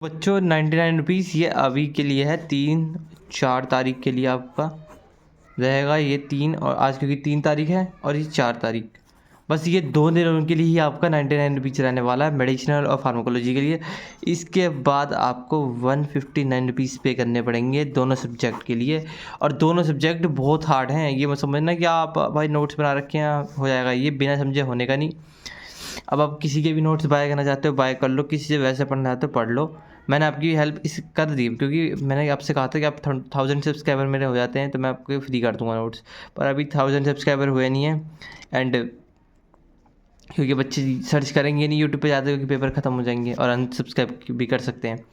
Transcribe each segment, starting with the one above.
बच्चों 99 रुपीज़ ये अभी के लिए है, 3-4 तारीख के लिए आपका रहेगा ये 3, और आज क्योंकि 3 तारीख है और ये 4 तारीख, बस ये 2 दिनों के लिए ही आपका 99 रुपीज़ रहने वाला है मेडिसिनल और फार्माकोलॉजी के लिए। इसके बाद आपको 159 रुपीज़ पे करने पड़ेंगे दोनों सब्जेक्ट के लिए, और दोनों सब्जेक्ट बहुत हार्ड हैं। ये मत समझना कि आप भाई नोट्स बना रखे हैं हो जाएगा, ये बिना समझे होने का नहीं। अब आप किसी के भी नोट्स बाय करना चाहते हो बाय कर लो, किसी से वैसे पढ़ना चाहते हो पढ़ लो। मैंने आपकी हेल्प इस कर दी क्योंकि मैंने आपसे कहा था कि आप 1000 सब्सक्राइबर मेरे हो जाते हैं तो मैं आपको फ्री कर दूंगा नोट्स, पर अभी 1000 सब्सक्राइबर हुए नहीं है। एंड क्योंकि बच्चे सर्च करेंगे नहीं यूट्यूब पे ज़्यादा, क्योंकि पेपर ख़त्म हो जाएंगे, और अनसब्सक्राइब भी कर सकते हैं।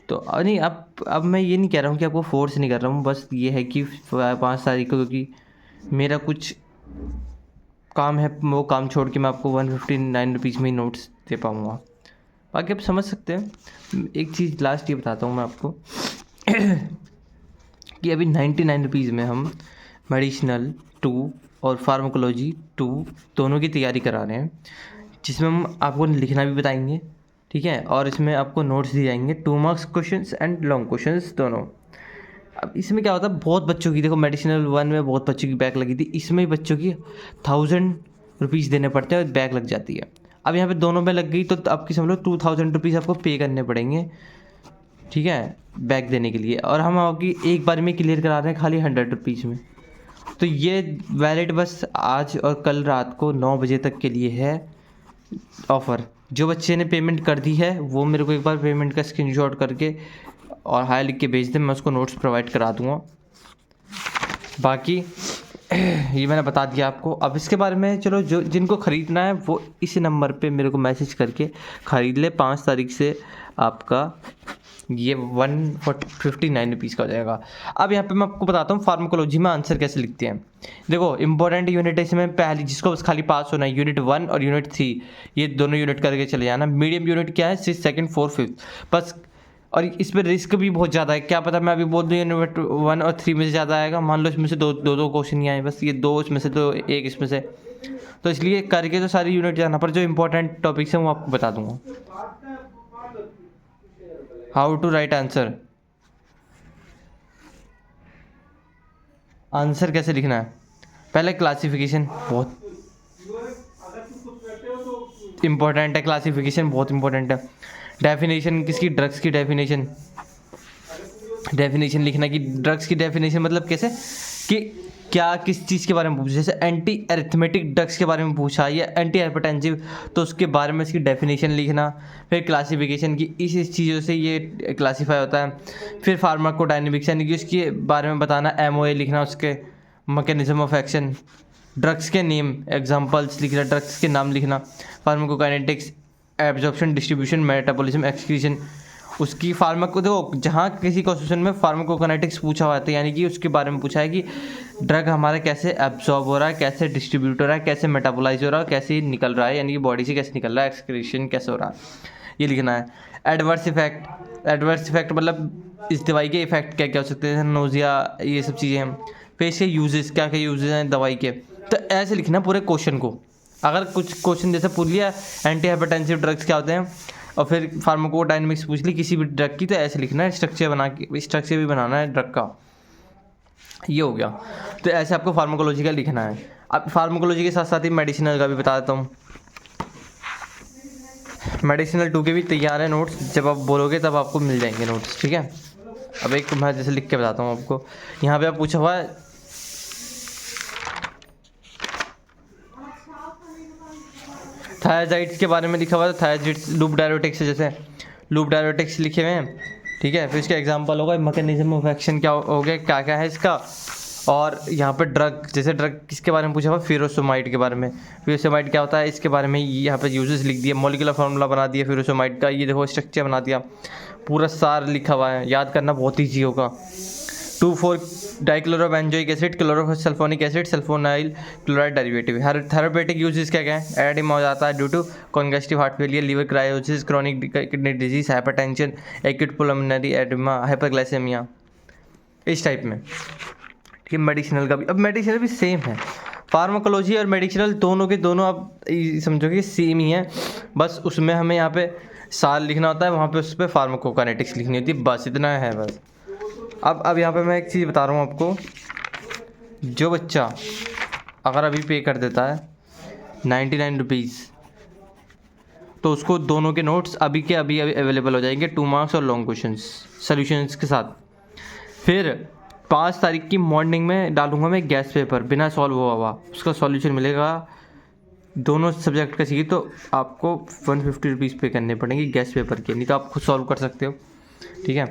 तो नहीं, अब मैं ये नहीं कह रहा हूँ कि आपको फोर्स नहीं कर रहा हूँ, बस ये है कि 5 तारीख को क्योंकि मेरा कुछ काम है, वो काम छोड़ के मैं आपको 159 रुपीज़ में ही नोट्स दे पाऊँगा। बाकी आप समझ सकते हैं। एक चीज़ लास्ट ये बताता हूँ मैं आपको कि अभी 99 रुपीज़ में हम मेडिसिनल 2 और फार्माकोलॉजी 2 दोनों की तैयारी करा रहे हैं, जिसमें हम आपको लिखना भी बताएंगे, ठीक है, और इसमें आपको नोट्स दिए जाएंगे 2 marks questions and long questions दोनों। अब इसमें क्या होता है, बहुत बच्चों की, देखो मेडिसिनल 1 में बहुत बच्चों की बैक लगी थी, इसमें बच्चों की 1000 रुपीज़ देने पड़ते हैं और बैक लग जाती है। अब यहाँ पे दोनों में लग गई तो आपकी समझ लो 2000 रुपीज़ आपको पे करने पड़ेंगे, ठीक है, बैक देने के लिए, और हम आपकी एक बार में क्लियर करा रहे हैं खाली 100 रुपीज़ में। तो ये वैलिड बस आज और कल रात को 9 बजे तक के लिए है ऑफ़र। जो बच्चे ने पेमेंट कर दी है वो मेरे को एक बार पेमेंट का स्क्रीनशॉट करके और हाई लिख के भेज दें, मैं उसको नोट्स प्रोवाइड करा दूँगा। बाकी ये मैंने बता दिया आपको। अब इसके बारे में चलो, जो जिनको ख़रीदना है वो इस नंबर पे मेरे को मैसेज करके ख़रीद ले। 5 तारीख से आपका ये 159 रुपीज़ का हो जाएगा। अब यहाँ पे मैं आपको बताता हूँ फार्माकोलॉजी में आंसर कैसे लिखते हैं। देखो इंपॉर्टेंट यूनिट है इसमें, पहली जिसको बस खाली पास होना है यूनिट 1 और यूनिट 3, ये दोनों यूनिट करके चले जाना। मीडियम यूनिट क्या है, 6, 2, 4, 5 बस। और इस पर रिस्क भी बहुत ज़्यादा है, क्या पता मैं अभी बोल दूँ यूनिट 1 और 3 में से ज़्यादा आएगा, मान लो इसमें से दो क्वेश्चन ही आए, बस ये 2 इसमें से तो एक इसमें से, तो इसलिए करके तो सारी यूनिट जाना, पर जो इंपॉर्टेंट टॉपिक्स हैं वो आपको बता दूंगा। How to write answer, answer कैसे लिखना है, पहले क्लासिफिकेशन बहुत इंपॉर्टेंट है, क्लासिफिकेशन बहुत इंपॉर्टेंट है। डेफिनेशन किसकी, ड्रग्स की डेफिनेशन, डेफिनेशन लिखना कि ड्रग्स की डेफिनेशन मतलब कैसे, कि क्या किस चीज़ के बारे में पूछा, जैसे एंटी एरिथमेटिक ड्रग्स के बारे में पूछा या एंटी हाइपरटेंसिव, तो उसके बारे में इसकी डेफिनेशन लिखना। फिर क्लासिफिकेशन की इस चीज़ों से ये क्लासीफाई होता है। फिर फार्माकोडायनेमिक्स यानी कि उसके बारे में बताना, एमओए लिखना, उसके मैकेनिज्म ऑफ एक्शन, ड्रग्स के नेम एग्जांपल्स लिखना, ड्रग्स के नाम लिखना, pharmacokinetics, absorption, distribution, metabolism, excretion, उसकी फार्माको, देखो जहाँ किसी क्वेश्चन में फार्माकोकाइनेटिक्स पूछा हुआ है यानी कि उसके बारे में पूछा है कि ड्रग हमारा कैसे एब्जॉर्ब हो रहा है, कैसे डिस्ट्रीब्यूट हो रहा है, कैसे मेटाबोलाइज हो रहा है, कैसे निकल रहा है, यानी कि बॉडी से कैसे निकल रहा है, एक्सक्रीशन कैसे हो रहा है, ये लिखना है। एडवर्स इफेक्ट, एडवर्स इफेक्ट मतलब इस दवाई के इफेक्ट क्या क्या हो सकते हैं, नोजिया, ये सब चीज़ें हैं। फिर इसके यूजेस, क्या क्या यूजेस हैं दवाई के, तो ऐसे लिखना पूरे क्वेश्चन को। अगर कुछ क्वेश्चन जैसे पूछ लिया एंटी हाइपरटेंसिव ड्रग्स क्या होते हैं, और फिर फार्माकोडायनेमिक्स पूछ ली किसी भी ड्रग की, तो ऐसे लिखना है, स्ट्रक्चर बना के, स्ट्रक्चर भी बनाना है ड्रग का, ये हो गया। तो ऐसे आपको फार्माकोलॉजी का लिखना है। अब फार्माकोलॉजी के साथ साथ ही मेडिसिनल का भी बता देता हूँ। मेडिसिनल 2 के भी तैयार है नोट्स, जब आप बोलोगे तब आपको मिल जाएंगे नोट्स, ठीक है। अब एक मैं जैसे लिख के बताता हूँ आपको, यहाँ पे आप पूछा हुआ है थायराइड्स के बारे में लिखा हुआ है, थायराइड्स लूप डायरेटिक्स, जैसे लूप डायरेटिक्स लिखे हुए हैं, ठीक है। फिर इसका एग्जांपल होगा मैकेनिज्म ऑफ एक्शन क्या हो गया, क्या क्या है इसका, और यहाँ पे ड्रग, जैसे ड्रग किसके बारे में पूछा हुआ, फ्यूरोसोमाइड के बारे में, फ्यूरोसोमाइड क्या होता है इसके बारे में यहाँ पे यूजेस लिख दिया, मॉलिक्यूलर फार्मूला बना दिया फ्यूरोसोमाइड का, ये देखो स्ट्रक्चर बना दिया, पूरा सार लिखा हुआ है, याद करना बहुत ईजी होगा। 2,4 dichlorobenzoic acid, chlorosulfonic acid, sulfonyl chloride derivative. Therapeutic uses क्या क्या है, एडिमा हो जाता है due to congestive heart failure, liver cirrhosis, chronic kidney disease, hypertension, acute pulmonary oedema, hyperglycaemia, इस टाइप में, ठीक है। मेडिसिनल का भी, अब मेडिसिनल भी सेम है, फार्माकोलॉजी और मेडिसिनल दोनों के दोनों आप समझो कि सेम ही है, बस उसमें हमें यहाँ पे साल लिखना होता है, वहाँ पे उस पर फार्माकोकाइनेटिक्स लिखनी होती है, बस इतना है बस। अब यहाँ पे मैं एक चीज़ बता रहा हूँ आपको, जो बच्चा अगर अभी पे कर देता है 99 रुपीज़, तो उसको दोनों के नोट्स अभी के अभी अवेलेबल हो जाएंगे, 2 मार्क्स और लॉन्ग क्वेश्चंस सॉल्यूशंस के साथ। फिर 5 तारीख की मॉर्निंग में डालूंगा मैं गैस पेपर बिना सॉल्व हुआ, उसका सॉल्यूशन मिलेगा दोनों सब्जेक्ट का चाहिए तो आपको 150 रुपीज़ पे करने पड़ेंगे गैस पेपर के, नहीं तो आप खुद सॉल्व कर सकते हो, ठीक है।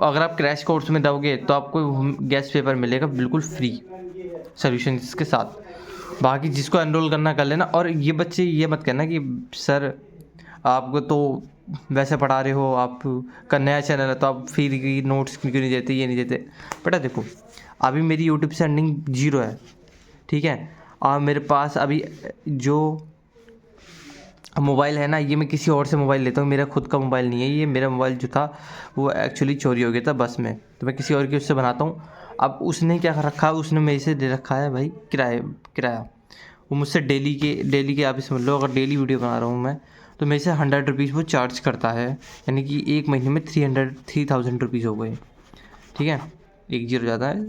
अगर आप क्रैश कोर्स में दोगे तो आपको गैस पेपर मिलेगा बिल्कुल फ्री सॉल्यूशन के साथ। बाकी जिसको एनरोल करना कर लेना। और ये बच्चे ये मत कहना कि सर आपको तो वैसे पढ़ा रहे हो, आप का नया चैनल है तो आप फ्री की नोट्स क्यों नहीं देते, ये नहीं देते। बेटा देखो, अभी मेरी यूट्यूब से अर्निंग 0 है, ठीक है। और मेरे पास अभी जो मोबाइल है ना, ये मैं किसी और से मोबाइल लेता हूँ, मेरा खुद का मोबाइल नहीं है ये। मेरा मोबाइल जो था वो एक्चुअली चोरी हो गया था बस में, तो मैं किसी और के उससे बनाता हूँ। अब उसने क्या कर रखा है, उसने मेरे से दे रखा है भाई किराया। वो मुझसे डेली के आप समझ लो, अगर डेली वीडियो बना रहा हूँ मैं तो मेरे से 100 रुपीज़ वो चार्ज करता है, यानी कि एक महीने में 3000 रुपीज़ हो गए, ठीक है। एक जीरो ज़्यादा है,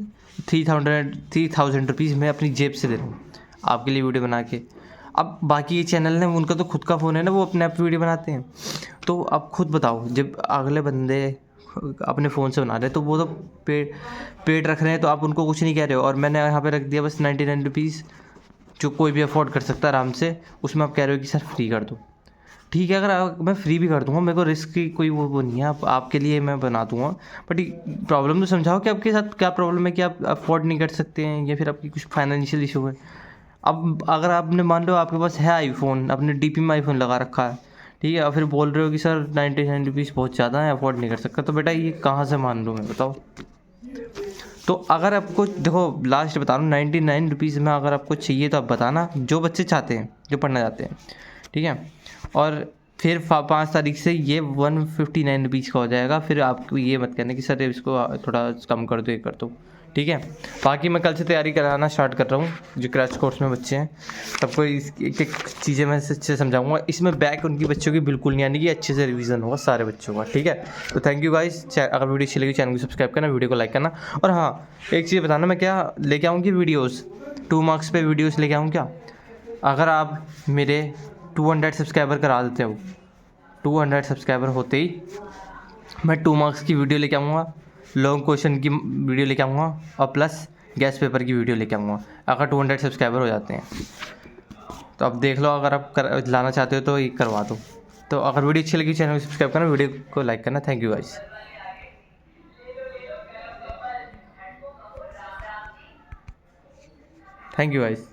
3000 रुपीज़ मैं अपनी जेब से दे रहा हूँ आपके लिए वीडियो बना के। अब बाकी ये चैनल है उनका तो खुद का फ़ोन है ना, वो अपने आप वीडियो बनाते हैं। तो आप खुद बताओ, जब अगले बंदे अपने फ़ोन से बना रहे हैं तो वो तो पेड रख रहे हैं, तो आप उनको कुछ नहीं कह रहे हो। और मैंने यहाँ पे रख दिया बस 99 रुपीज़, जो कोई भी अफोर्ड कर सकता है आराम से, उसमें आप कह रहे हो कि सर फ्री कर दो। ठीक है, अगर मैं फ्री भी कर दूंगा, मेरे को रिस्क की कोई वो नहीं है, आपके लिए मैं बना दूंगा। बट प्रॉब्लम तो समझाओ कि आपके साथ क्या प्रॉब्लम है, कि आप अफोर्ड नहीं कर सकते हैं या फिर आपकी कुछ फाइनेंशियल इशू है। अब अगर आपने मान लो आपके पास है आईफोन, आपने डीपी में आईफोन लगा रखा है, ठीक है, और फिर बोल रहे हो कि सर 99 रुपीज़ बहुत ज़्यादा है, अफोर्ड नहीं कर सकता, तो बेटा ये कहाँ से मान लूँ मैं, बताओ। तो अगर आपको देखो, लास्ट बता रहा हूँ, 99 रुपीज़ में अगर आपको चाहिए तो आप बताना, जो बच्चे चाहते हैं, जो पढ़ना चाहते हैं, ठीक है। और फिर 5 तारीख से ये 159 रुपीज़ का हो जाएगा। फिर आपको ये मत कहना कि सर इसको थोड़ा कम कर दो, ये कर दो, ठीक है। बाकी मैं कल से तैयारी कराना स्टार्ट कर रहा हूँ, जो क्रैश कोर्स में बच्चे हैं सबको एक एक चीज़ें मैं अच्छे से समझाऊंगा। इसमें बैक उनकी बच्चों की बिल्कुल नहीं आने की, अच्छे से रिवीजन होगा सारे बच्चों का, ठीक है। तो थैंक यू गाइस, अगर वीडियो अच्छी लगी चैनल को सब्सक्राइब करना, वीडियो को लाइक करना। और हाँ, एक चीज़ बताना, मैं क्या लेके आऊँ कि वीडियोज़ 2 मार्क्स पे वीडियोज़ लेके आऊँ क्या? अगर आप मेरे 200 सब्सक्राइबर करा देते हो, 200 सब्सक्राइबर होते ही मैं 2 मार्क्स की वीडियो लेके आऊँगा, लॉन्ग क्वेश्चन की वीडियो लेके आऊँगा, और प्लस गैस पेपर की वीडियो लेके आऊँगा, अगर 200 सब्सक्राइबर हो जाते हैं। तो अब देख लो, अगर आप लाना चाहते हो तो ये करवा दो। तो अगर वीडियो अच्छी लगी चैनल को सब्सक्राइब करना, वीडियो को लाइक करना। Thank you guys, thank you guys.